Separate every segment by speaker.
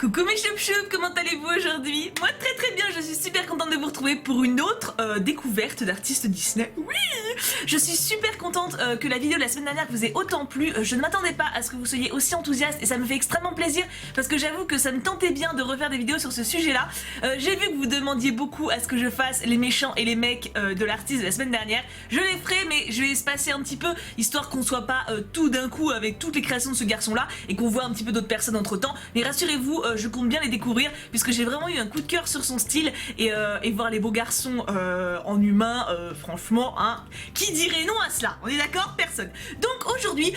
Speaker 1: Coucou mes choup-choup, comment allez-vous aujourd'hui? Moi très bien, je suis super contente de vous retrouver pour une autre découverte d'artistes Disney. Oui, je suis super contente que la vidéo de la semaine dernière vous ait autant plu. Je ne m'attendais pas à ce que vous soyez aussi enthousiastes et ça me fait extrêmement plaisir parce que j'avoue que ça me tentait bien de refaire des vidéos sur ce sujet-là. J'ai vu que vous demandiez beaucoup à ce que je fasse les méchants et les mecs de l'artiste de la semaine dernière. Je les ferai, mais je vais espacer un petit peu histoire qu'on soit pas tout d'un coup avec toutes les créations de ce garçon-là et qu'on voit un petit peu d'autres personnes entre temps. Mais rassurez-vous, je compte bien les découvrir puisque j'ai vraiment eu un coup de cœur sur son style et voir les beaux garçons en humain, franchement, hein, qui dirait non à cela? On est d'accord? Personne. Donc aujourd'hui,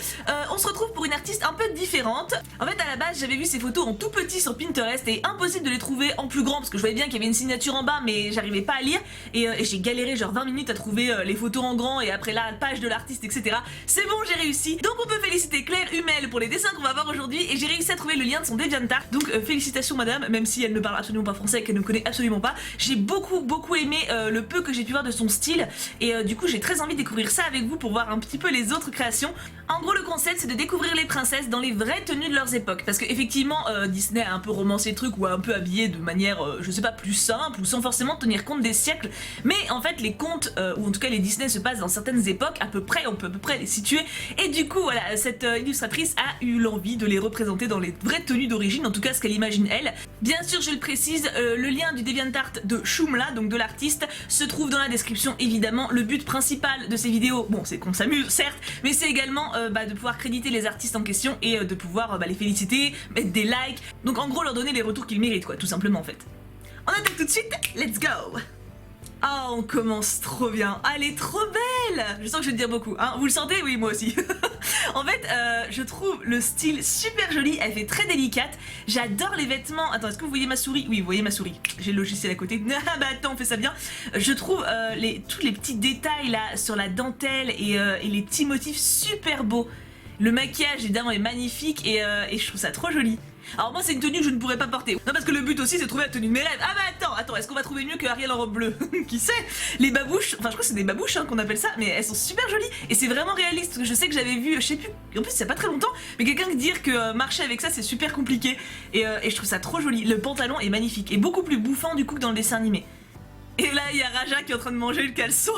Speaker 1: on se retrouve pour une artiste un peu différente. En fait, à la base, j'avais vu ses photos en tout petit sur Pinterest et impossible de les trouver en plus grand parce que je voyais bien qu'il y avait une signature en bas, mais j'arrivais pas à lire et j'ai galéré genre 20 minutes à trouver les photos en grand et après la page de l'artiste, etc. C'est bon, j'ai réussi. Donc on peut féliciter Claire Hummel pour les dessins qu'on va voir aujourd'hui et j'ai réussi à trouver le lien de son DeviantArt. Donc félicitations madame, même si elle ne parle absolument pas français et qu'elle ne connaît absolument pas. J'ai beaucoup aimé le peu que j'ai pu voir de son style et du coup j'ai très envie de découvrir ça avec vous pour voir un petit peu les autres créations. En gros le concept c'est de découvrir les princesses dans les vraies tenues de leurs époques parce que effectivement Disney a un peu romancé le truc ou a un peu habillé de manière je sais pas plus simple ou sans forcément tenir compte des siècles, mais en fait les contes ou en tout cas les Disney se passent dans certaines époques à peu près, on peut à peu près les situer et du coup voilà cette illustratrice a eu l'envie de les représenter dans les vraies tenues d'origine, en tout cas ce qu'elle imagine elle. Bien sûr je le précise, le lien du DeviantArt de Shumla, donc de l'artiste, se trouve dans la description évidemment. Le but principal de ces vidéos, bon c'est qu'on s'amuse certes, mais c'est également de pouvoir créditer les artistes en question et de pouvoir les féliciter, mettre des likes, donc en gros leur donner les retours qu'ils méritent quoi, tout simplement en fait. On attaque tout de suite, let's go! Oh, on commence trop bien. Ah, elle est trop belle. Je sens que je vais te dire beaucoup, hein. Vous le sentez? Oui, moi aussi. En fait, je trouve le style super joli. Elle fait très délicate. J'adore les vêtements. Attends, est-ce que vous voyez ma souris? Oui, vous voyez ma souris. J'ai le logiciel à côté. Ah bah attends, on fait ça bien. Je trouve tous les petits détails là sur la dentelle et les petits motifs super beaux. Le maquillage évidemment est magnifique et je trouve ça trop joli. Alors moi c'est une tenue que je ne pourrais pas porter. Non parce que le but aussi c'est de trouver la tenue de mes rêves. Ah bah attends, est-ce qu'on va trouver mieux que Ariel en robe bleue? Qui sait? Les babouches, enfin je crois que c'est des babouches hein, qu'on appelle ça, mais elles sont super jolies et c'est vraiment réaliste parce que je sais que j'avais vu, je sais plus, en plus il y a pas très longtemps, mais quelqu'un dire que marcher avec ça c'est super compliqué et je trouve ça trop joli. Le pantalon est magnifique et beaucoup plus bouffant du coup que dans le dessin animé. Et là il y a Raja qui est en train de manger le caleçon.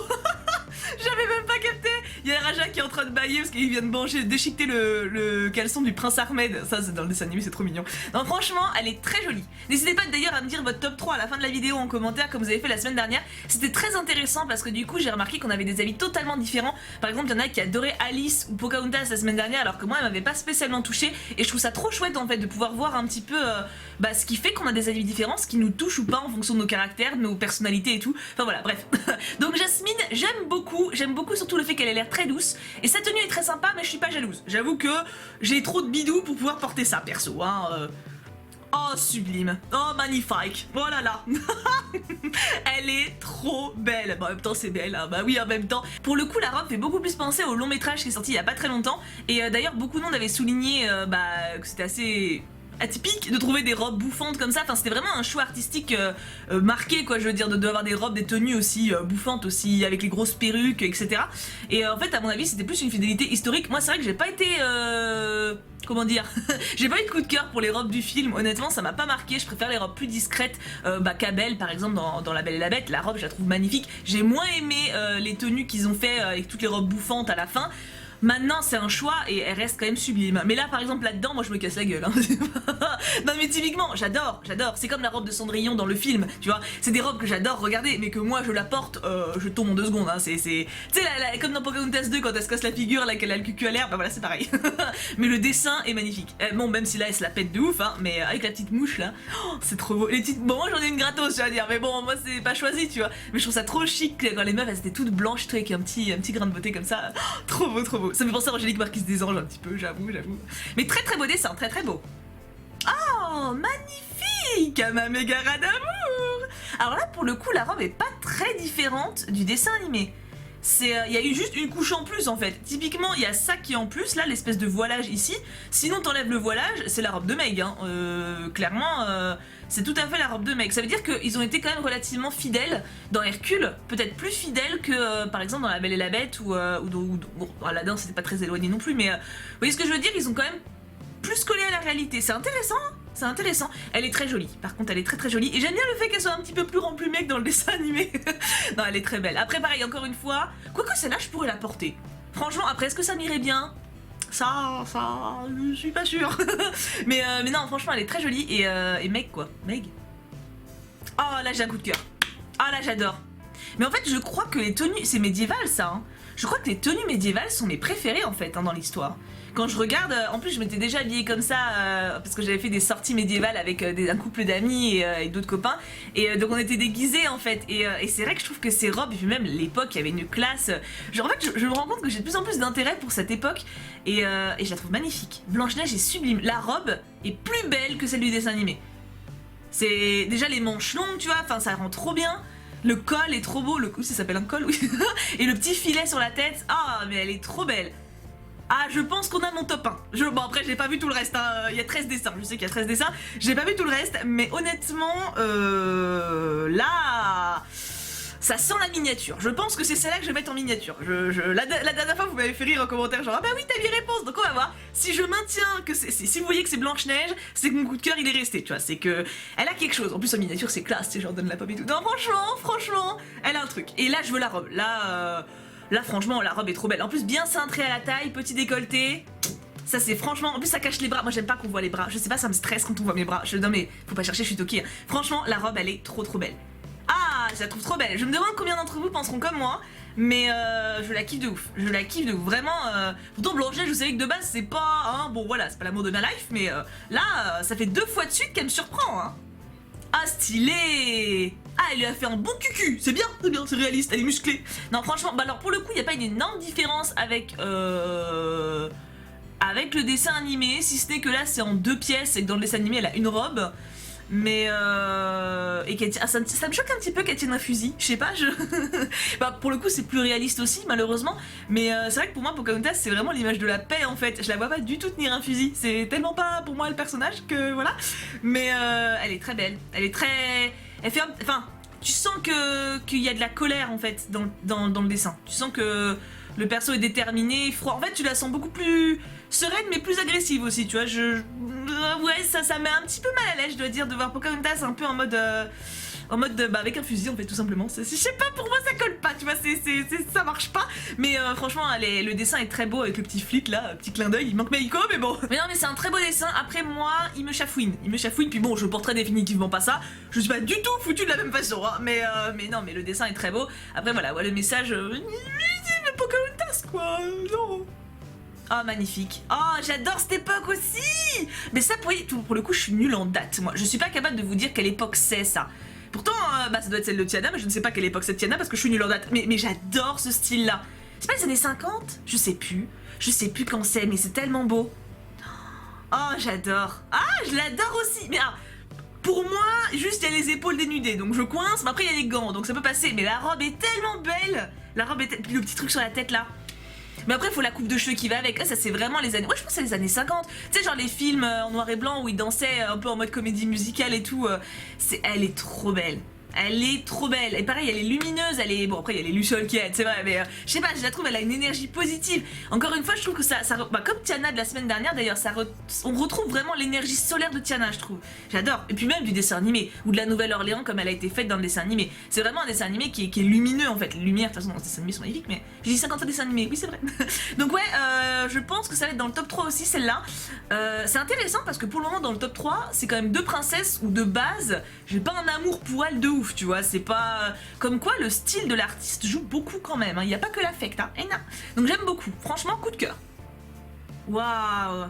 Speaker 1: J'avais même pas capté. Il y a Raja qui est en train de bailler parce qu'il vient de manger, déchiqueter le caleçon du prince Ahmed. Ça c'est dans le dessin animé, c'est trop mignon. Donc franchement elle est très jolie. N'hésitez pas d'ailleurs à me dire votre top 3 à la fin de la vidéo en commentaire comme vous avez fait la semaine dernière. C'était très intéressant parce que du coup j'ai remarqué qu'on avait des avis totalement différents. Par exemple il y en a qui adoraient Alice ou Pocahontas la semaine dernière alors que moi elle m'avait pas spécialement touché. Et je trouve ça trop chouette en fait de pouvoir voir un petit peu ce qui fait qu'on a des avis différents, ce qui nous touche ou pas en fonction de nos caractères, de nos personnalités et tout. Enfin voilà bref. Donc Jasmine j'aime beaucoup surtout le fait qu'elle ait l'air très douce et sa tenue est très sympa mais je suis pas jalouse. J'avoue que j'ai trop de bidou pour pouvoir porter ça perso hein. Oh sublime, oh magnifique, oh là là. Elle est trop belle, bon, en même temps c'est belle hein. Bah oui en même temps. Pour le coup la robe fait beaucoup plus penser au long métrage qui est sorti il y a pas très longtemps et d'ailleurs beaucoup de monde avait souligné que c'était assez atypique de trouver des robes bouffantes comme ça, enfin c'était vraiment un choix artistique marqué quoi, je veux dire, d'avoir des robes, des tenues aussi bouffantes aussi, avec les grosses perruques etc. Et en fait à mon avis c'était plus une fidélité historique. Moi c'est vrai que j'ai pas été comment dire, j'ai pas eu de coup de cœur pour les robes du film, honnêtement ça m'a pas marqué, je préfère les robes plus discrètes qu'Abel par exemple dans La Belle et la Bête, la robe je la trouve magnifique. J'ai moins aimé les tenues qu'ils ont fait avec toutes les robes bouffantes à la fin. Maintenant c'est un choix et elle reste quand même sublime. Mais là par exemple là-dedans moi je me casse la gueule hein. Non mais typiquement j'adore, c'est comme la robe de Cendrillon dans le film, tu vois. C'est des robes que j'adore regarder mais que moi je la porte, je tombe en 2 secondes hein. Tu sais comme dans Pocahontas 2 quand elle se casse la figure là qu'elle a le cul à l'air, bah voilà c'est pareil. Mais le dessin est magnifique. Bon même si là elle se la pète de ouf hein, mais avec la petite mouche là, oh, c'est trop beau. Les petites... Bon moi j'en ai une gratos tu vas dire, mais bon moi c'est pas choisi tu vois. Mais je trouve ça trop chic quand les meufs elles étaient toutes blanches tu vois, avec un petit grain de beauté comme ça. Oh, trop beau. Ça me fait penser à Angélique Marquise des Anges un petit peu, j'avoue. Mais très beau dessin, très beau. Oh, magnifique, ma méga d'amour. Alors là, pour le coup, la robe est pas très différente du dessin animé. Il y a eu juste une couche en plus en fait. Typiquement, il y a ça qui est en plus, là, l'espèce de voilage ici. Sinon, t'enlèves le voilage, c'est la robe de Meg. Hein. Clairement, c'est tout à fait la robe de Meg. Ça veut dire qu'ils ont été quand même relativement fidèles dans Hercule. Peut-être plus fidèles que, par exemple, dans La Belle et la Bête ou bon, Aladdin, c'était pas très éloigné non plus. Mais vous voyez ce que je veux dire? Ils ont quand même plus collé à la réalité. C'est intéressant, hein. c'est intéressant. Elle est très jolie, par contre elle est très très jolie. Et j'aime bien le fait qu'elle soit un petit peu plus remplumée que dans le dessin animé. Non, elle est très belle. Après pareil, encore une fois, quoique celle-là je pourrais la porter. Franchement, après est-ce que ça m'irait bien? Ça, je suis pas sûre. mais non, franchement elle est très jolie. Et Meg quoi, Meg. Oh là j'ai un coup de cœur. Ah là j'adore. Mais en fait je crois que les tenues, c'est médiéval ça hein. Je crois que les tenues médiévales sont mes préférées en fait hein, dans l'histoire. Quand je regarde, en plus je m'étais déjà habillée comme ça parce que j'avais fait des sorties médiévales avec un couple d'amis et d'autres copains. Et donc on était déguisés en fait. Et c'est vrai que je trouve que ces robes, et puis même l'époque, il y avait une classe. Genre en fait je me rends compte que j'ai de plus en plus d'intérêt pour cette époque et je la trouve magnifique. Blanche-Neige est sublime. La robe est plus belle que celle du dessin animé. C'est déjà les manches longues, tu vois, enfin ça rend trop bien. Le col est trop beau, le coup ça s'appelle un col, oui. Et le petit filet sur la tête, ah mais elle est trop belle. Ah je pense qu'on a mon top 1. Bon après j'ai pas vu tout le reste, hein. Il y a 13 dessins, je sais qu'il y a 13 dessins, j'ai pas vu tout le reste, mais honnêtement, là... Ça sent la miniature, je pense que c'est celle-là que je vais mettre en miniature. La dernière fois vous m'avez fait rire en commentaire genre ah bah oui t'as 8 réponses, donc on va voir. Si je maintiens que si vous voyez que c'est Blanche-Neige, c'est que mon coup de cœur il est resté, tu vois, c'est que elle a quelque chose. En plus en miniature c'est classe, tu sais, genre donne la pomme et tout. Non franchement, elle a un truc. Et là je veux la robe, là franchement la robe est trop belle. En plus bien cintrée à la taille, petit décolleté. Ça c'est franchement, en plus ça cache les bras, moi j'aime pas qu'on voit les bras, je sais pas ça me stresse quand on voit mes bras. Non mais faut pas chercher, je suis toquée. Franchement la robe elle est trop belle. Ah, je la trouve trop belle. Je me demande combien d'entre vous penseront comme moi, mais je la kiffe de ouf. Je la kiffe de ouf, vraiment. Pourtant Blanche-Neige, vous savez que de base c'est pas, hein, bon voilà, c'est pas l'amour de ma life, mais là, ça fait 2 fois de suite qu'elle me surprend. Hein. Ah stylé. Ah, elle lui a fait un bon cucu. C'est bien, c'est réaliste, elle est musclée. Non franchement, bah alors pour le coup, il y a pas une énorme différence avec avec le dessin animé, si ce n'est que là c'est en 2 pièces et que dans le dessin animé elle a une robe. Mais et qu'elle ça me choque un petit peu qu'elle tienne un fusil, je sais pas, bah pour le coup c'est plus réaliste aussi malheureusement, mais c'est vrai que pour moi Pocahontas c'est vraiment l'image de la paix en fait, je la vois pas du tout tenir un fusil, c'est tellement pas pour moi le personnage que voilà, mais elle est très belle, elle est très, elle fait enfin tu sens qu'il y a de la colère en fait dans le dessin, tu sens que le perso est déterminé, froid, en fait tu la sens beaucoup plus sereine mais plus agressive aussi, tu vois, ouais ça met un petit peu mal à l'aise je dois dire de voir Pocahontas un peu en mode bah avec un fusil en fait tout simplement, je sais pas, pour moi ça colle pas, tu vois, ça marche pas, mais franchement le dessin est très beau avec le petit flic là, petit clin d'œil, il manque Meiko mais bon. Mais non mais c'est un très beau dessin, après moi il me chafouine, puis bon je porterai définitivement pas ça, je suis pas du tout foutu de la même façon, hein, mais non mais le dessin est très beau, après voilà, le message, Pocahontas quoi, non. Oh magnifique. Oh j'adore cette époque aussi. Mais ça pour le coup je suis nulle en date moi. Je suis pas capable de vous dire quelle époque c'est ça. Pourtant bah ça doit être celle de Tiana, mais je ne sais pas quelle époque c'est de Tiana parce que je suis nulle en date. Mais j'adore ce style là. C'est pas les années 50? Je sais plus quand c'est, mais c'est tellement beau. Oh j'adore. Ah je l'adore aussi. Mais pour moi, juste il y a les épaules dénudées, donc je coince, mais après il y a les gants, donc ça peut passer. Mais la robe est tellement belle. La robe est puis le petit truc sur la tête là. Mais après il faut la coupe de cheveux qui va avec, ça c'est vraiment les années, ouais je pense que c'est les années 50. Tu sais genre les films en noir et blanc où ils dansaient un peu en mode comédie musicale et tout, elle est trop belle. Elle est trop belle, et pareil elle est lumineuse, elle est, bon après il y a les lucioles qui aident, c'est vrai, mais je sais pas, je la trouve, elle a une énergie positive. Encore une fois je trouve que ça bah, comme Tiana de la semaine dernière d'ailleurs, on retrouve vraiment l'énergie solaire de Tiana je trouve, j'adore. Et puis même du dessin animé, ou de la Nouvelle-Orléans comme elle a été faite dans le dessin animé, c'est vraiment un dessin animé qui est lumineux en fait, les lumières de toute façon dans ce dessin animé sont magnifiques, mais j'ai dit 50 fois dessin animé, oui c'est vrai. Donc ouais, je pense que ça va être dans le top 3 aussi celle-là. C'est intéressant parce que pour le moment dans le top 3 c'est quand même 2 princesses où de base j'ai pas un amour pour elles de ouf, tu vois, c'est pas... Comme quoi le style de l'artiste joue beaucoup quand même, hein. Il n'y a pas que l'affect, hein. Et non. Donc j'aime beaucoup, franchement coup de cœur. Waouh.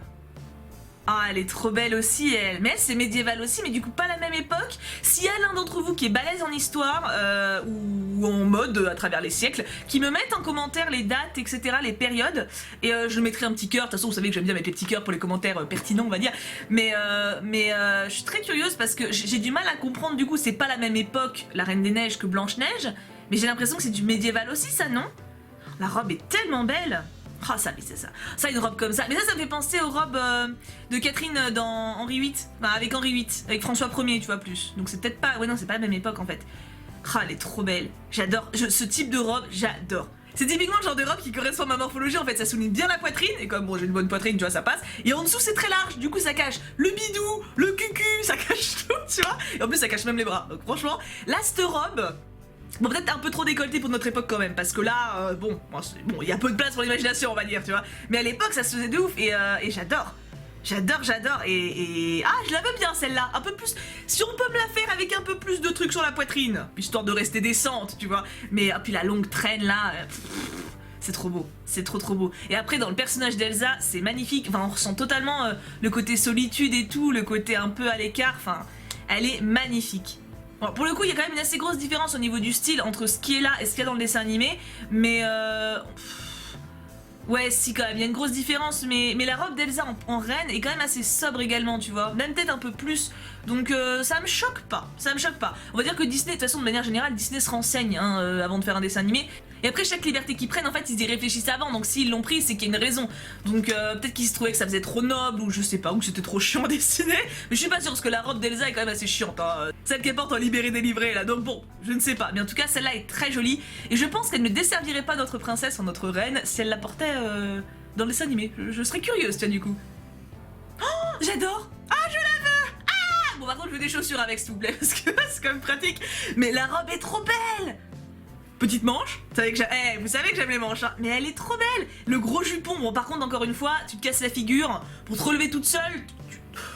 Speaker 1: Ah elle est trop belle aussi elle, mais elle c'est médiéval aussi, mais du coup pas la même époque. S'il y a l'un d'entre vous qui est balèze en histoire ou en mode à travers les siècles, qui me mettent en commentaire les dates etc, les périodes, et je mettrai un petit cœur, de toute façon vous savez que j'aime bien mettre les petits cœurs pour les commentaires pertinents on va dire, mais je suis très curieuse parce que j'ai du mal à comprendre, du coup c'est pas la même époque la Reine des Neiges que Blanche-Neige, mais j'ai l'impression que c'est du médiéval aussi ça, non? La robe est tellement belle. Ah ça, mais c'est ça. Ça, une robe comme ça. Mais ça me fait penser aux robes de Catherine dans Henri VIII. Enfin, avec Henri VIII, avec François Ier, tu vois, plus. Donc c'est peut-être pas... Ouais, non, c'est pas la même époque, en fait. Ah, elle est trop belle. J'adore. Ce type de robe, j'adore. C'est typiquement le genre de robe qui correspond à ma morphologie, en fait, ça souligne bien la poitrine, et comme bon j'ai une bonne poitrine, tu vois, ça passe, et en dessous c'est très large, du coup ça cache le bidou, le cucu, ça cache tout, tu vois, et en plus ça cache même les bras, donc franchement, là cette robe, bon peut-être un peu trop décolletée pour notre époque quand même, parce que là, bon, il y a peu de place pour l'imagination on va dire, tu vois, mais à l'époque ça se faisait de ouf, et j'adore. J'adore et ah je la veux bien celle-là, un peu plus, si on peut me la faire avec un peu plus de trucs sur la poitrine, histoire de rester décente, tu vois, mais puis la longue traîne là, c'est trop beau, c'est trop beau. Et après dans le personnage d'Elsa, c'est magnifique, enfin on ressent totalement le côté solitude et tout, le côté un peu à l'écart, enfin elle est magnifique. Bon, pour le coup il y a quand même une assez grosse différence au niveau du style entre ce qui est là et ce qu'il y a dans le dessin animé, mais ouais, si quand même, il y a une grosse différence, mais la robe d'Elsa en reine est quand même assez sobre également, tu vois, même peut-être un peu plus, donc ça me choque pas, On va dire que Disney, de toute façon, de manière générale, Disney se renseigne hein, avant de faire un dessin animé, et après chaque liberté qu'ils prennent, en fait, ils y réfléchissent avant, donc s'ils l'ont pris, c'est qu'il y a une raison, donc peut-être qu'ils se trouvaient que ça faisait trop noble, ou je sais pas, ou que c'était trop chiant à dessiner, mais je suis pas sûre, parce que la robe d'Elsa est quand même assez chiante, hein, celle qu'elle porte en libéré délivré, là, donc bon, je ne sais pas, mais en tout cas, celle-là est très jolie, et je pense qu'elle ne desservirait pas notre princesse en notre reine si elle la portait dans le dessin animé. Je serais curieuse, tiens, du coup. Oh, j'adore. Ah, je la veux. Ah, bon, par contre, je veux des chaussures avec, s'il vous plaît, parce que c'est quand même pratique. Mais la robe est trop belle. Petite manche, vous savez que j'aime les manches, hein, mais elle est trop belle. Le gros jupon, bon, par contre, encore une fois, tu te casses la figure. Pour te relever toute seule,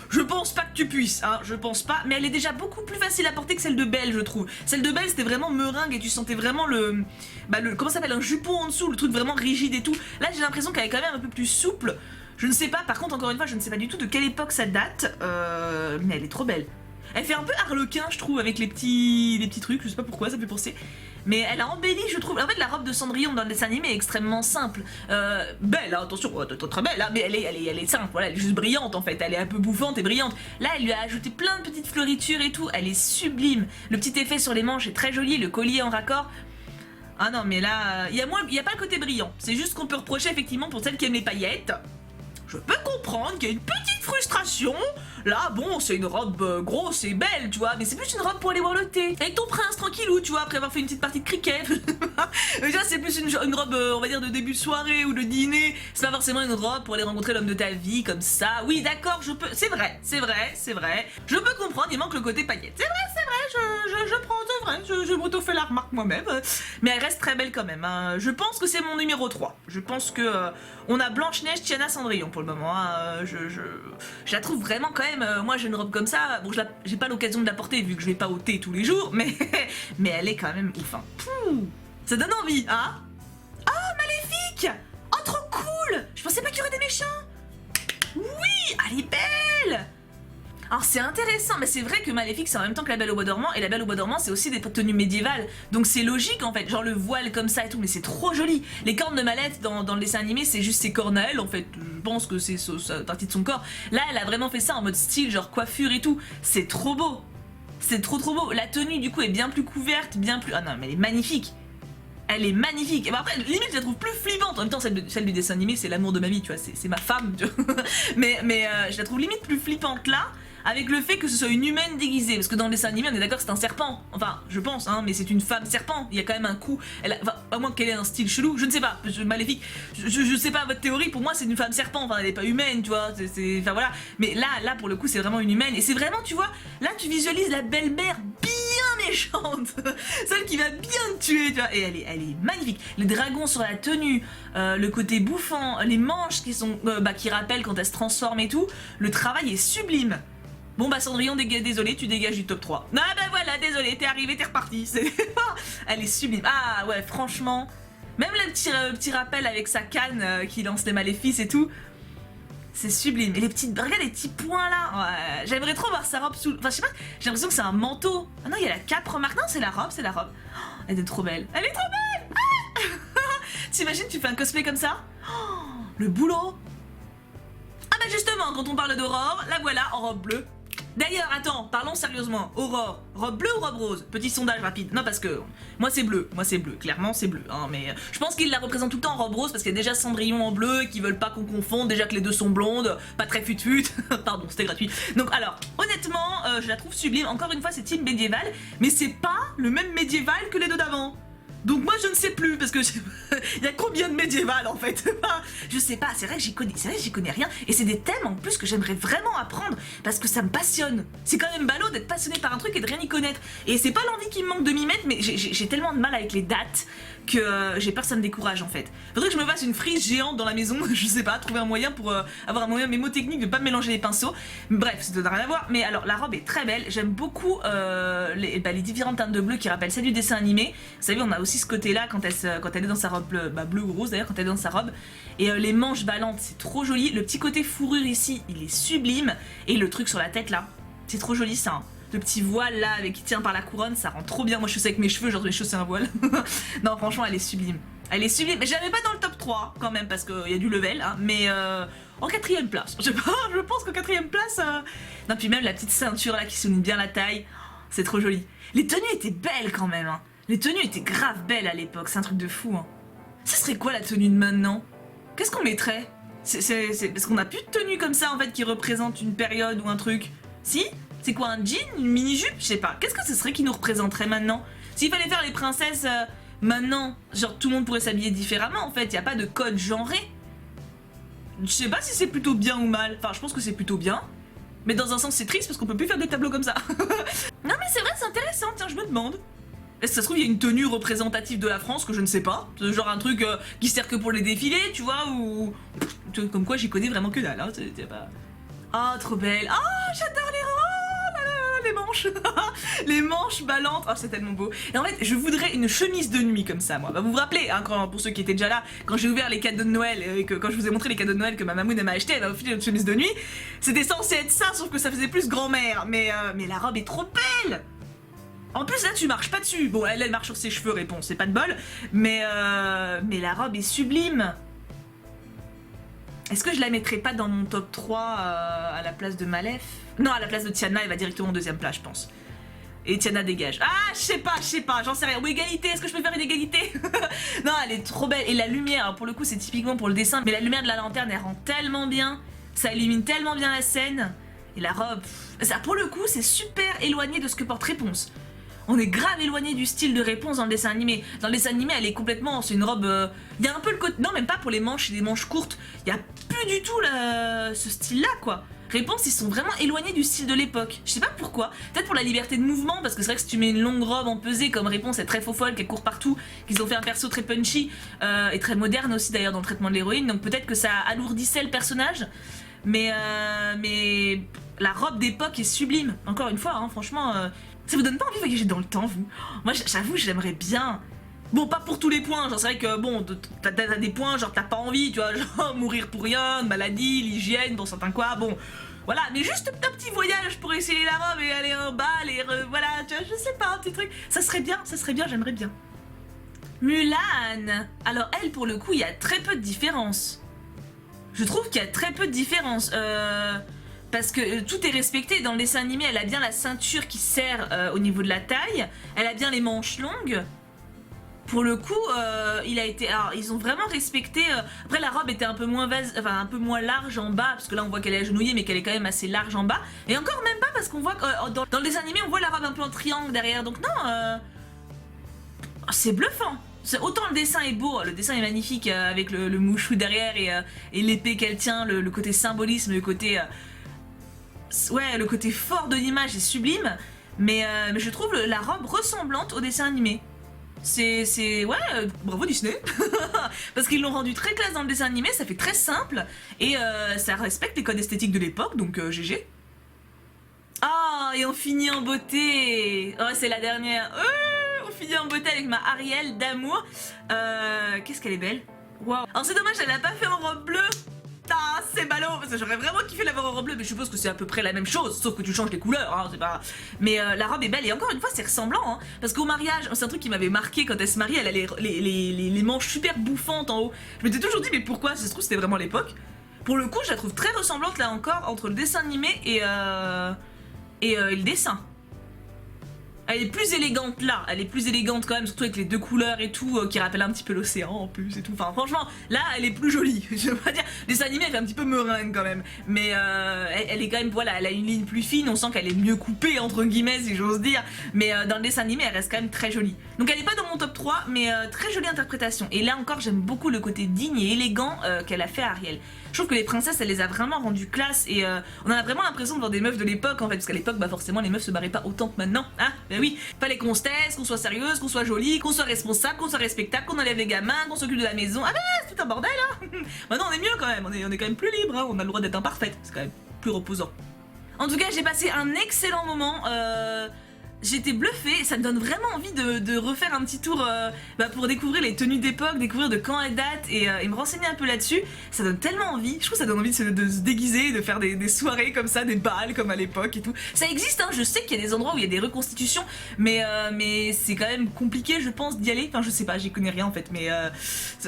Speaker 1: je pense pas que tu puisses, hein, je pense pas, mais elle est déjà beaucoup plus facile à porter que celle de Belle, je trouve. Celle de Belle, c'était vraiment meringue et tu sentais vraiment comment ça s'appelle, un jupon en dessous, le truc vraiment rigide et tout. Là, j'ai l'impression qu'elle est quand même un peu plus souple. Je ne sais pas, par contre, encore une fois, je ne sais pas du tout de quelle époque ça date, mais elle est trop belle. Elle fait un peu harlequin, je trouve, avec les petits trucs, je sais pas pourquoi, ça me fait penser. Mais elle a embelli, je trouve. En fait, la robe de Cendrillon dans le dessin animé est extrêmement simple. Belle, hein, attention, très belle, hein, mais elle est simple, voilà, elle est juste brillante en fait. Elle est un peu bouffante et brillante. Là, elle lui a ajouté plein de petites fleuritures et tout. Elle est sublime. Le petit effet sur les manches est très joli, le collier en raccord. Ah non, mais là, il y a pas le côté brillant. C'est juste qu'on peut reprocher effectivement pour celles qui aiment les paillettes. Je peux comprendre qu'il y a une petite frustration. Là, bon, c'est une robe grosse et belle, tu vois, mais c'est plus une robe pour aller voir le thé. Avec ton prince, tranquillou, tu vois, après avoir fait une petite partie de cricket. Déjà, c'est plus une robe, on va dire, de début de soirée ou de dîner. C'est pas forcément une robe pour aller rencontrer l'homme de ta vie, comme ça. Oui, d'accord, je peux... C'est vrai. Je peux comprendre, il manque le côté paillette. C'est vrai, je prends, c'est vrai, je m'auto-fais la remarque moi-même. Mais elle reste très belle quand même, hein. Je pense que c'est mon numéro 3. Je pense que... on a Blanche-Neige, Tiana, Cendrillon pour le moment. Hein. Je la trouve vraiment quand même. Moi j'ai une robe comme ça. Bon, j'ai pas l'occasion de la porter vu que je vais pas au thé tous les jours, mais elle est quand même ouf. Hein. Pouh, ça donne envie, hein. Oh, Maléfique. Oh, trop cool. Je pensais pas qu'il y aurait des méchants. Oui, elle est belle. Alors c'est intéressant, mais c'est vrai que Maléfique c'est en même temps que La Belle au Bois dormant, et La Belle au Bois dormant c'est aussi des tenues médiévales, donc c'est logique en fait, genre le voile comme ça et tout, mais c'est trop joli. Les cornes de Mallette dans le dessin animé c'est juste ses cornes à elle en fait, je pense que c'est partie de son corps. Là elle a vraiment fait ça en mode style, genre coiffure et tout, c'est trop beau. C'est trop beau, la tenue du coup est bien plus couverte, bien plus... Ah non mais elle est magnifique. Elle est magnifique. Et bah après, limite, je la trouve plus flippante. En même temps, celle du dessin animé, c'est l'amour de ma vie, tu vois, c'est ma femme, tu vois. mais je la trouve limite plus flippante là, avec le fait que ce soit une humaine déguisée. Parce que dans le dessin animé, on est d'accord que c'est un serpent. Enfin, je pense, hein, mais c'est une femme serpent. Il y a quand même un coup. Enfin, à moins qu'elle ait un style chelou, je ne sais pas. Maléfique, je sais pas votre théorie, pour moi, c'est une femme serpent. Enfin, elle est pas humaine, tu vois. Enfin, voilà. Mais là, pour le coup, c'est vraiment une humaine. Et c'est vraiment, tu vois, là, tu visualises la belle-mère bien méchante. Celle qui va bien te tuer, tu vois. Et elle est magnifique. Les dragons sur la tenue, le côté bouffant, les manches qui rappellent quand elle se transforme et tout. Le travail est sublime. Bon bah Cendrillon, désolé, tu dégages du top 3. Ah bah voilà, désolé, t'es arrivé, t'es reparti. Elle est sublime. Ah ouais, franchement, même le petit rappel avec sa canne qui lance les maléfices et tout, c'est sublime. Et regarde les petits points là. Ouais, j'aimerais trop voir sa robe sous... Enfin je sais pas, j'ai l'impression que c'est un manteau. Ah non, il y a la cape, remarque. Non, c'est la robe. Oh, elle est trop belle. Elle est trop belle. Ah t'imagines, tu fais un cosplay comme ça. Oh, le boulot. Ah bah justement, quand on parle d'Aurore, la voilà en robe bleue. D'ailleurs, attends, parlons sérieusement. Aurore, robe bleue ou robe rose? Petit sondage rapide. Non, parce que moi c'est bleu, clairement c'est bleu. Hein, mais je pense qu'il la représente tout le temps en robe rose parce qu'il y a déjà Cendrillon en bleu qui veulent pas qu'on confonde, déjà que les deux sont blondes, pas très fut-fut. Pardon, c'était gratuit. Donc alors, honnêtement, je la trouve sublime. Encore une fois, c'est team médiéval, mais c'est pas le même médiéval que les deux d'avant. Donc moi je ne sais plus parce que il y a combien de médiéval en fait. Je sais pas, c'est vrai que j'y connais rien et c'est des thèmes en plus que j'aimerais vraiment apprendre parce que ça me passionne. C'est quand même ballot d'être passionné par un truc et de rien y connaître. Et c'est pas l'envie qui me manque de m'y mettre, mais j'ai tellement de mal avec les dates que j'ai peur que ça me décourage en fait. Faudrait que je me fasse une frise géante dans la maison, je sais pas, trouver un moyen pour avoir un moyen mémotechnique de pas me mélanger les pinceaux. Bref, ça n'a rien à voir, mais alors la robe est très belle, j'aime beaucoup les différentes teintes de bleu qui rappellent celle du dessin animé. Vous savez, on a aussi ce côté là quand elle est dans sa robe bleu ou rose d'ailleurs, quand elle est dans sa robe. Et les manches ballantes, c'est trop joli. Le petit côté fourrure ici, il est sublime. Et le truc sur la tête là, c'est trop joli ça, hein. Le petit voile là avec qui tient par la couronne, ça rend trop bien. Moi je suis avec mes cheveux, genre mes cheveux c'est un voile. Non franchement elle est sublime. Elle est sublime, mais je l'avais pas dans le top 3 quand même parce qu'il y a du level, hein, mais en 4ème place. Je sais pas, je pense qu'en 4ème place... Non puis même la petite ceinture là qui souligne bien la taille, c'est trop joli. Les tenues étaient belles quand même, hein. Les tenues étaient grave belles à l'époque, c'est un truc de fou, hein. Ça serait quoi la tenue de maintenant? Qu'est-ce qu'on mettrait? C'est parce qu'on a plus de tenue comme ça en fait qui représente une période ou un truc. Si? C'est quoi, un jean? Une mini-jupe? Je sais pas. Qu'est-ce que ce serait qui nous représenterait maintenant? S'il fallait faire les princesses maintenant, genre tout le monde pourrait s'habiller différemment en fait, y a pas de code genré. Je sais pas si c'est plutôt bien ou mal. Enfin, je pense que c'est plutôt bien. Mais dans un sens c'est triste parce qu'on peut plus faire des tableaux comme ça. Non mais c'est vrai, c'est intéressant, tiens, je me demande. Est-ce que ça se trouve il y a une tenue représentative de la France que je ne sais pas? Genre un truc qui sert que pour les défilés, tu vois, ou... Comme quoi j'y connais vraiment que dalle, hein, c'est pas... Oh, trop belle. Oh, j'adore les robes. Les manches. Les manches ballantes. Oh, c'est tellement beau. Et en fait, je voudrais une chemise de nuit comme ça, moi. Bah, vous vous rappelez, hein, pour ceux qui étaient déjà là, quand j'ai ouvert les cadeaux de Noël et que quand je vous ai montré les cadeaux de Noël que ma mamoune m'a acheté, elle m'a offert une chemise de nuit. C'était censé être ça, sauf que ça faisait plus grand-mère. Mais la robe est trop belle. En plus, là, tu marches pas dessus. Bon, elle marche sur ses cheveux, réponse, c'est pas de bol. Mais la robe est sublime. Est-ce que je la mettrais pas dans mon top 3 à la place de Malef? Non, à la place de Tiana, elle va directement en 2ème place, je pense. Et Tiana dégage. Ah, je sais pas, j'en sais rien. Ou égalité, est-ce que je peux faire une égalité? Non, elle est trop belle. Et la lumière, alors pour le coup, c'est typiquement pour le dessin, mais la lumière de la lanterne, elle rend tellement bien. Ça illumine tellement bien la scène. Et la robe, ça, pour le coup, c'est super éloigné de ce que porte Réponse. On est grave éloigné du style de Réponse dans le dessin animé. Dans le dessin animé, elle est complètement... C'est une robe... Il y a un peu le côté... Non, même pas pour les manches et les manches courtes. Il y a plus du tout ce style-là, quoi. Réponse, ils sont vraiment éloignés du style de l'époque. Je sais pas pourquoi. Peut-être pour la liberté de mouvement, parce que c'est vrai que si tu mets une longue robe en pesée, comme Réponse est très faux folle, qu'elle court partout, qu'ils ont fait un perso très punchy, et très moderne aussi d'ailleurs dans le traitement de l'héroïne, donc peut-être que ça alourdissait le personnage. Mais la robe d'époque est sublime. Encore une fois, hein, franchement... Ça vous donne pas envie de voyager dans le temps, vous? Moi, j'avoue, j'aimerais bien. Bon, pas pour tous les points, genre c'est vrai que bon, t'as des points, genre t'as pas envie, tu vois, genre mourir pour rien, maladie, l'hygiène, bon, certains quoi, bon. Voilà, mais juste un petit voyage pour essayer la robe et aller en bal et voilà, tu vois, je sais pas, un petit truc. Ça serait bien, j'aimerais bien. Mulan. Alors elle, pour le coup, il y a très peu de différence. Je trouve qu'il y a très peu de différence. Parce que tout est respecté. Dans le dessin animé, elle a bien la ceinture qui serre au niveau de la taille. Elle a bien les manches longues. Pour le coup, alors, ils ont vraiment respecté... Après, la robe était un peu moins un peu moins large en bas, parce que là, on voit qu'elle est agenouillée, mais qu'elle est quand même assez large en bas. Et encore même pas, parce qu'on voit que dans le dessin animé, on voit la robe un peu en triangle derrière. Donc non, c'est bluffant. Autant le dessin est beau, le dessin est magnifique, avec le mouchou derrière et l'épée qu'elle tient, le côté symbolisme, le côté... Ouais, le côté fort de l'image est sublime, mais je trouve la robe ressemblante au dessin animé. Ouais, bravo Disney. Parce qu'ils l'ont rendu très classe dans le dessin animé, ça fait très simple, et ça respecte les codes esthétiques de l'époque, donc GG. Ah, et on finit en beauté. Oh, c'est la dernière. On finit en beauté avec ma Ariel d'amour. Qu'est-ce qu'elle est belle. Waouh. Alors c'est dommage, elle l'a pas fait en robe bleue. Ah, c'est ballot, parce que j'aurais vraiment kiffé l'avoir en robe bleue, mais je suppose que c'est à peu près la même chose, sauf que tu changes les couleurs, hein, c'est pas... Mais la robe est belle, et encore une fois, c'est ressemblant, hein, parce qu'au mariage, c'est un truc qui m'avait marqué quand elle se marie, elle a les manches super bouffantes en haut. Je m'étais toujours dit, mais pourquoi? Ça se trouve, c'était vraiment l'époque. Pour le coup, je la trouve très ressemblante, là encore, entre le dessin animé et le dessin. Elle est plus élégante là, elle est plus élégante quand même, surtout avec les deux couleurs et tout, qui rappellent un petit peu l'océan en plus et tout. Enfin franchement, là elle est plus jolie, je veux pas dire, les animés elle fait un petit peu meringue quand même, mais elle est quand même, voilà, elle a une ligne plus fine, on sent qu'elle est mieux coupée entre guillemets si j'ose dire, mais dans le dessin animé elle reste quand même très jolie. Donc elle est pas dans mon top 3, mais très jolie interprétation, et là encore j'aime beaucoup le côté digne et élégant qu'elle a fait à Ariel. Je trouve que les princesses elle les a vraiment rendues classe, et on a vraiment l'impression de voir des meufs de l'époque en fait, parce qu'à l'époque bah forcément les meufs se barraient pas autant que maintenant, hein, ben oui, fallait qu'on se taise, qu'on soit sérieuse, qu'on soit jolie, qu'on soit responsable, qu'on soit respectable, qu'on enlève les gamins, qu'on s'occupe de la maison, ah bah c'est tout un bordel hein. Maintenant on est mieux quand même, on est quand même plus libre, hein. On a le droit d'être imparfaite, c'est quand même plus reposant. En tout cas j'ai passé un excellent moment, j'étais bluffée, ça me donne vraiment envie de refaire un petit tour pour découvrir les tenues d'époque, découvrir de quand elles datent et me renseigner un peu là-dessus. Ça donne tellement envie, je trouve que ça donne envie de se déguiser, de faire des soirées comme ça, des balles comme à l'époque et tout. Ça existe, hein, je sais qu'il y a des endroits où il y a des reconstitutions, mais c'est quand même compliqué je pense d'y aller, enfin je sais pas, j'y connais rien en fait, mais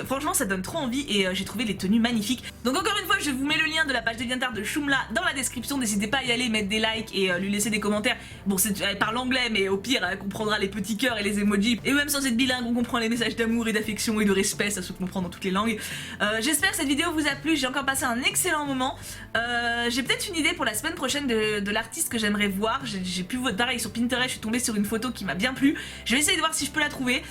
Speaker 1: franchement ça donne trop envie et j'ai trouvé les tenues magnifiques. Donc encore une fois je vous mets le lien de la page DeviantArt de Shumla dans la description, n'hésitez pas à y aller, mettre des likes et lui laisser des commentaires. Bon elle parle anglais mais au pire elle comprendra les petits cœurs et les emojis, et même sans être bilingue on comprend les messages d'amour et d'affection et de respect, ça se comprend dans toutes les langues. J'espère que cette vidéo vous a plu, j'ai encore passé un excellent moment. J'ai peut-être une idée pour la semaine prochaine de l'artiste que j'aimerais voir. J'ai pu voir pareil sur Pinterest, je suis tombée sur une photo qui m'a bien plu, je vais essayer de voir si je peux la trouver.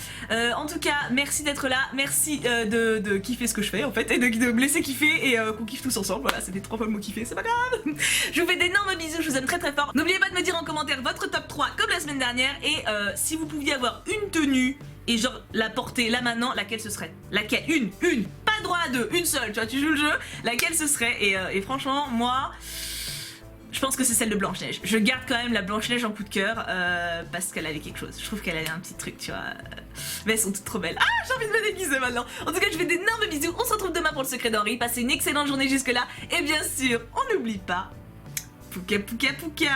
Speaker 1: En tout cas merci d'être là, merci de kiffer ce que je fais en fait, et de me laisser kiffer et qu'on kiffe tous ensemble, voilà c'était 3 fois le mot kiffer, c'est pas grave. Je vous fais d'énormes bisous, je vous aime très très fort. N'oubliez pas de me dire en commentaire votre top 3 comme la semaine dernière, et si vous pouviez avoir une tenue et genre la porter là maintenant, laquelle ce serait? Laquelle? Une, pas droit à deux, une seule, tu vois, tu joues le jeu, laquelle ce serait? Et franchement moi je pense que c'est celle de Blanche-Neige. Je garde quand même la Blanche-Neige en coup de cœur parce qu'elle avait quelque chose. Je trouve qu'elle avait un petit truc, tu vois. Mais elles sont toutes trop belles. Ah, j'ai envie de me déguiser maintenant. En tout cas, je fais d'énormes bisous. On se retrouve demain pour le secret d'Henri. Passez une excellente journée jusque-là. Et bien sûr, on n'oublie pas... Pouka pouka pouka.